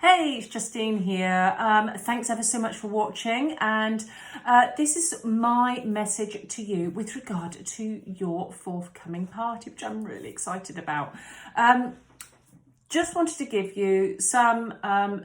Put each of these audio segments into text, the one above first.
Hey, it's Justine here. Thanks ever so much for watching, and this is my message to you with regard to your forthcoming party, which I'm really excited about. Just wanted to give you some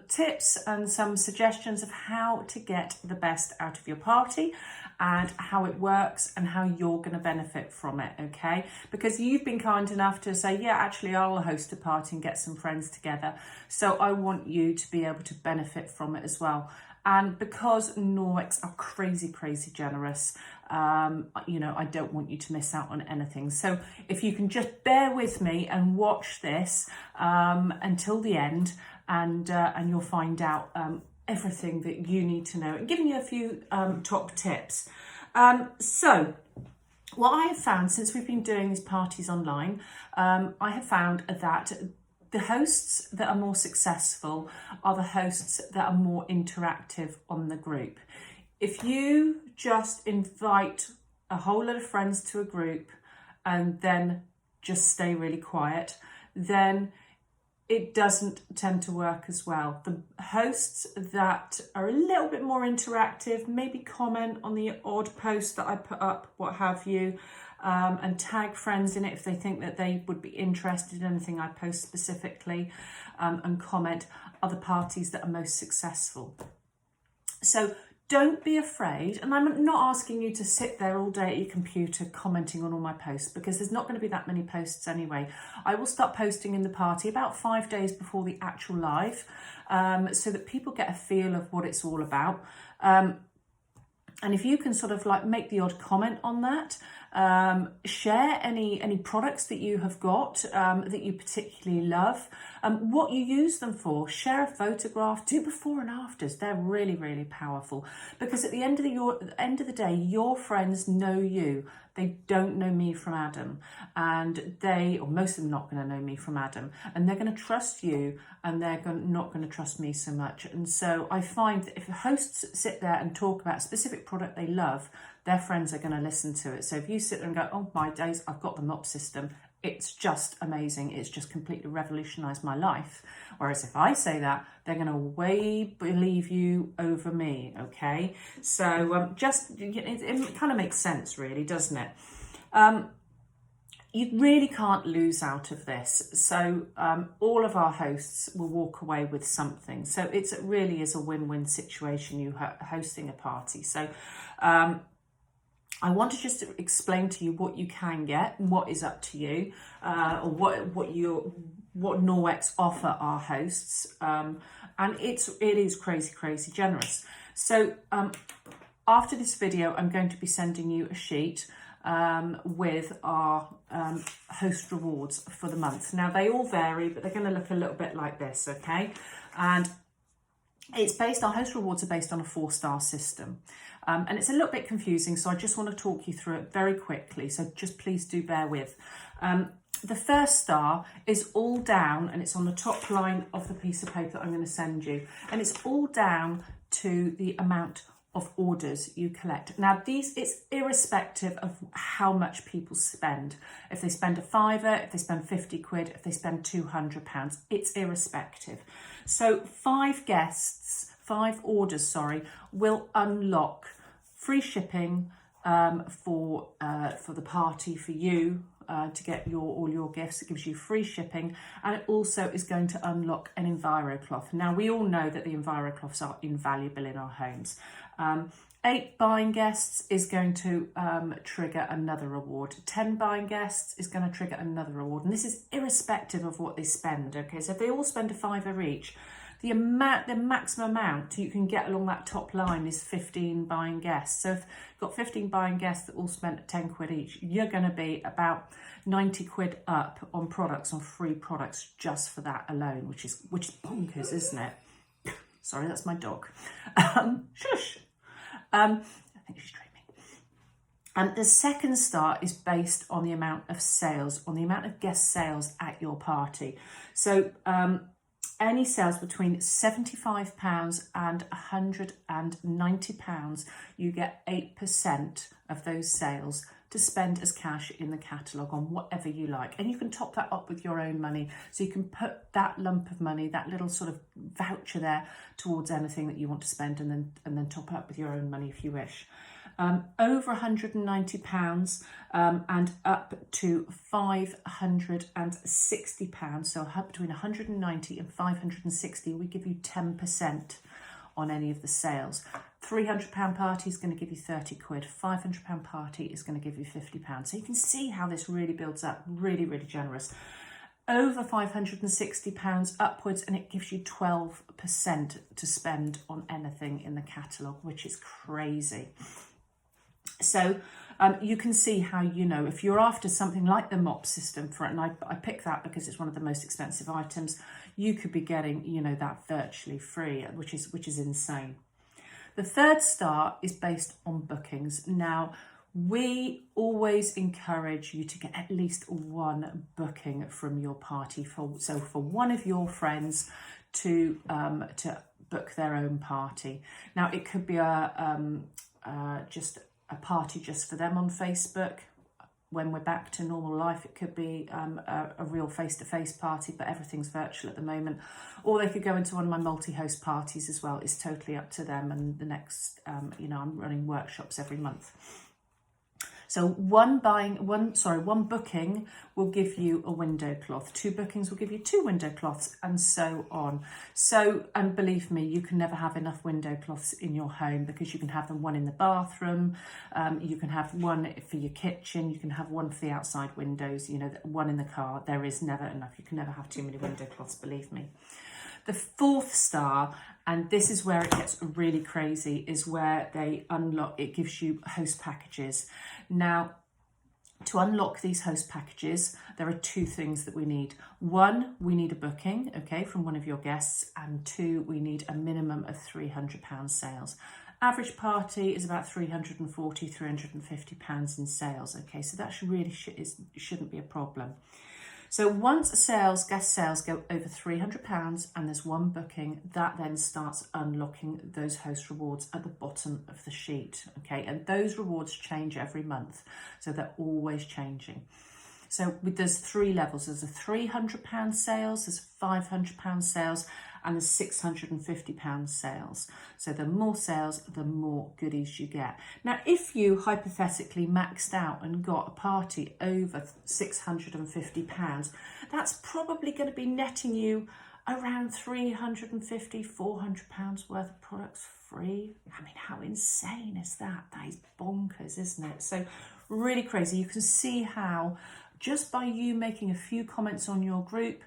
tips and some suggestions of how to get the best out of your party and how it works and how you're going to benefit from it, okay? Because you've been kind enough to say, yeah, actually, I'll host a party and get some friends together. So I want you to be able to benefit from it as well. And because Norwex are crazy, crazy generous, I don't want you to miss out on anything. So if you can just bear with me and watch this until the end, and you'll find out everything that you need to know, and giving you a few top tips. So what I have found since we've been doing these parties online, I have found that the hosts that are more successful are the hosts that are more interactive on the group. If you just invite a whole lot of friends to a group and then just stay really quiet, then it doesn't tend to work as well. The hosts that are a little bit more interactive, maybe comment on the odd post that I put up, what have you, and tag friends in it if they think that they would be interested in anything I post specifically, and comment, are the parties that are most successful. So don't be afraid, and I'm not asking you to sit there all day at your computer commenting on all my posts, because there's not going to be that many posts anyway. I will start posting in the party about 5 days before the actual live, so that people get a feel of what it's all about. And if you can sort of like make the odd comment on that, share any products that you have got that you particularly love, what you use them for, share a photograph, do before and afters. They're really, really powerful, because at the end of the day, your friends know you. They don't know me from Adam, and most of them not going to know me from Adam, and they're going to trust you, and they're not going to trust me so much. And so I find that if hosts sit there and talk about a specific product they love, their friends are going to listen to it. So if you sit there and go, oh my days, I've got the MOP system, it's just amazing, it's just completely revolutionised my life. Whereas if I say that, they're going to way believe you over me, okay? So it kind of makes sense, really, doesn't it? You really can't lose out of this. So all of our hosts will walk away with something. So it really is a win-win situation, you hosting a party. So I want to just explain to you what you can get and what is up to you, or what Norwex offer our hosts, and it is crazy, crazy generous. So after this video, I'm going to be sending you a sheet with our host rewards for the month. Now they all vary, but they're going to look a little bit like this, okay? And our host rewards are based on a 4-star system. And it's a little bit confusing, so I just want to talk you through it very quickly. So just please do bear with. The first star is all down, and it's on the top line of the piece of paper that I'm going to send you. And it's all down to the amount of orders you collect. Now it's irrespective of how much people spend. If they spend a £5, if they spend 50 quid, if they spend £200, it's irrespective. So 5 orders, will unlock free shipping for the party, for you to get all your gifts. It gives you free shipping, and it also is going to unlock an EnviroCloth. Now we all know that the EnviroCloths are invaluable in our homes. 8 buying guests is going to trigger another reward. 10 buying guests is going to trigger another reward, and this is irrespective of what they spend. Okay, so if they all spend a £5 each, the maximum amount you can get along that top line is 15 buying guests. So if you've got 15 buying guests that all spent 10 quid each, you're going to be about 90 quid up on products, on free products, just for that alone, which is bonkers, isn't it? Sorry, that's my dog. Shush. I think she's dreaming. And the second star is based on the amount of sales, on the amount of guest sales at your party. So any sales between £75 and £190, you get 8% of those sales to spend as cash in the catalogue on whatever you like. And you can top that up with your own money. So you can put that lump of money, that little sort of voucher there, towards anything that you want to spend, and then top up with your own money if you wish. Over £190 and up to £560. So between 190 and 560, we give you 10% on any of the sales. £300 party is going to give you 30 quid. £500 party is going to give you £50. So you can see how this really builds up. Really, really generous. Over £560 upwards, and it gives you 12% to spend on anything in the catalogue, which is crazy. So you can see how, if you're after something like the mop system, and I picked that because it's one of the most expensive items, you could be getting, that virtually free, which is insane. The third star is based on bookings. Now, we always encourage you to get at least one booking from your party. So for one of your friends to book their own party. Now, it could be just a party just for them on Facebook. When we're back to normal life, it could be a real face-to-face party, but everything's virtual at the moment. Or they could go into one of my multi-host parties as well. It's totally up to them. And the next, I'm running workshops every month. So one booking will give you a window cloth. 2 bookings will give you 2 window cloths, and so on. So, and believe me, you can never have enough window cloths in your home, because you can have them one in the bathroom, you can have one for your kitchen, you can have one for the outside windows, one in the car. There is never enough. You can never have too many window cloths, believe me. The 4th star, and this is where it gets really crazy, is where they unlock, it gives you host packages. Now, to unlock these host packages, there are 2 things that we need. 1, we need a booking, from one of your guests, and 2, we need a minimum of £300 sales. Average party is about £340, £350 in sales, so that shouldn't be a problem. So once guest sales go over £300 and there's 1 booking, that then starts unlocking those host rewards at the bottom of the sheet, and those rewards change every month, so they're always changing. So there's 3 levels. There's a £300 sales, there's £500 sales, and there's £650 sales. So the more sales, the more goodies you get. Now, if you hypothetically maxed out and got a party over £650, that's probably going to be netting you around £350, £400 worth of products free. I mean, how insane is that? That is bonkers, isn't it? So really crazy. You can see how just by you making a few comments on your group,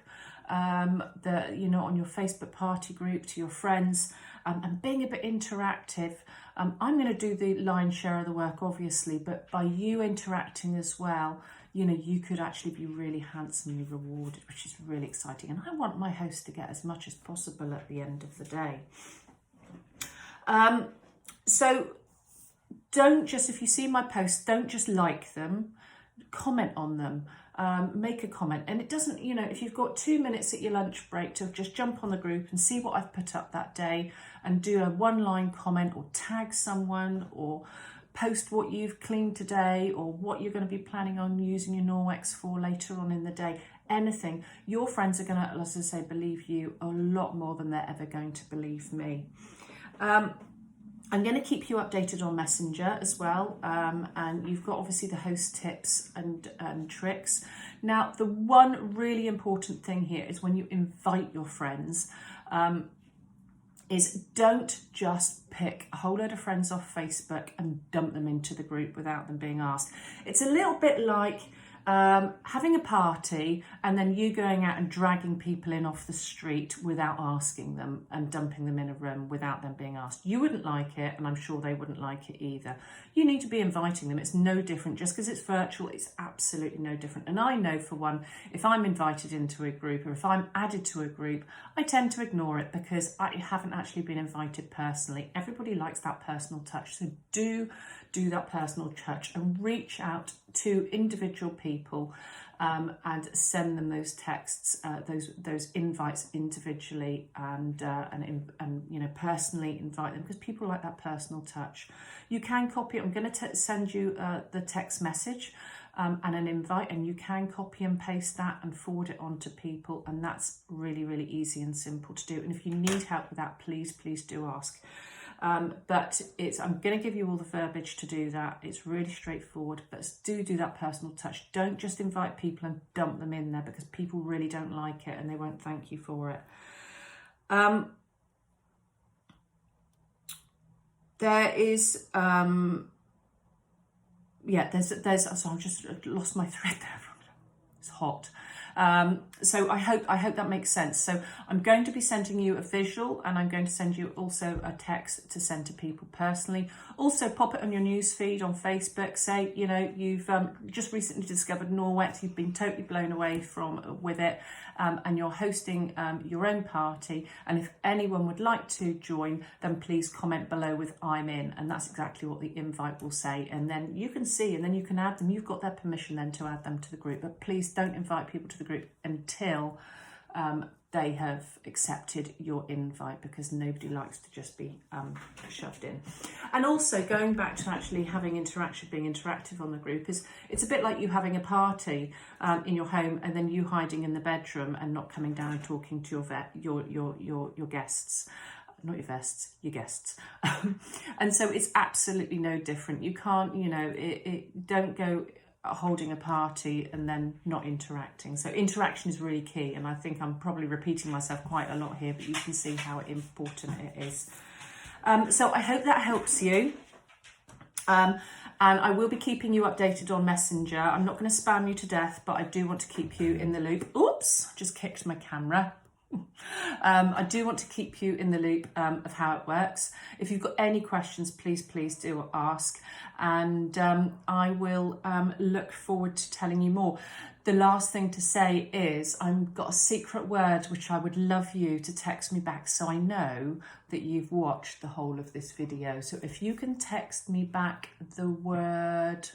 on your Facebook party group to your friends, and being a bit interactive. I'm going to do the lion's share of the work, obviously, but by you interacting as well, you could actually be really handsomely rewarded, which is really exciting. And I want my host to get as much as possible at the end of the day. So if you see my posts, don't just like them, comment on them. Make a comment, and it doesn't, if you've got 2 minutes at your lunch break to just jump on the group and see what I've put up that day and do a 1-line comment, or tag someone, or post what you've cleaned today, or what you're going to be planning on using your Norwex for later on in the day, anything, your friends are going to, as I say, believe you a lot more than they're ever going to believe me. I'm going to keep you updated on Messenger as well, and you've got obviously the host tips and tricks. Now, the one really important thing here is when you invite your friends, is don't just pick a whole load of friends off Facebook and dump them into the group without them being asked. It's a little bit like having a party and then you going out and dragging people in off the street without asking them, and dumping them in a room without them being asked. You wouldn't like it, and I'm sure they wouldn't like it either. You need to be inviting them. It's no different. Just because it's virtual, it's absolutely no different. And I know, for one, if I'm invited into a group, or if I'm added to a group, I tend to ignore it because I haven't actually been invited personally. Everybody likes that personal touch, so do that personal touch and reach out to individual people and send them those texts, those invites individually, and you know, personally invite them, because people like that personal touch. You can copy it. I'm going to send you the text message and an invite, and you can copy and paste that and forward it on to people, and that's really, really easy and simple to do. And if you need help with that, please do ask. But I'm going to give you all the verbiage to do that. It's really straightforward, but do that personal touch. Don't just invite people and dump them in there, because people really don't like it and they won't thank you for it. There is, there's, so I've just lost my thread there. It's hot. So I hope that makes sense. So I'm going to be sending you a visual, and I'm going to send you also a text to send to people personally. Also pop it on your news feed on Facebook. Say, you know, you've just recently discovered Norwex, you've been totally blown away with it, and you're hosting your own party. And if anyone would like to join, then please comment below with "I'm in," and that's exactly what the invite will say. And then you can see, and then you can add them. You've got their permission then to add them to the group. But please don't invite people to the group until they have accepted your invite, because nobody likes to just be shoved in. And also, going back to actually having interaction, being interactive on the group, it's a bit like you having a party in your home and then you hiding in the bedroom and not coming down and talking to your guests. Not your vests, your guests. And so it's absolutely no different. You can't, you know, don't go holding a party and then not interacting. So interaction is really key, and I think I'm probably repeating myself quite a lot here, but you can see how important it is. So I hope that helps you. And I will be keeping you updated on Messenger. I'm not going to spam you to death, but I do want to keep you in the loop. Oops, just kicked my camera. I do want to keep you in the loop of how it works. If you've got any questions, please do ask, and I will look forward to telling you more. The last thing to say is I've got a secret word which I would love you to text me back, so I know that you've watched the whole of this video. So if you can text me back the word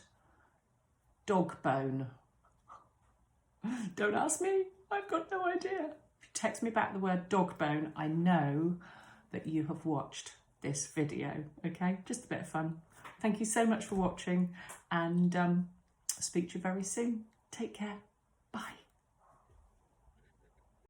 dog bone. Don't ask me, I've got no idea. Text me back the word dog bone, I know that you have watched this video. Okay, just a bit of fun. Thank you so much for watching, and I'll speak to you very soon. Take care. Bye.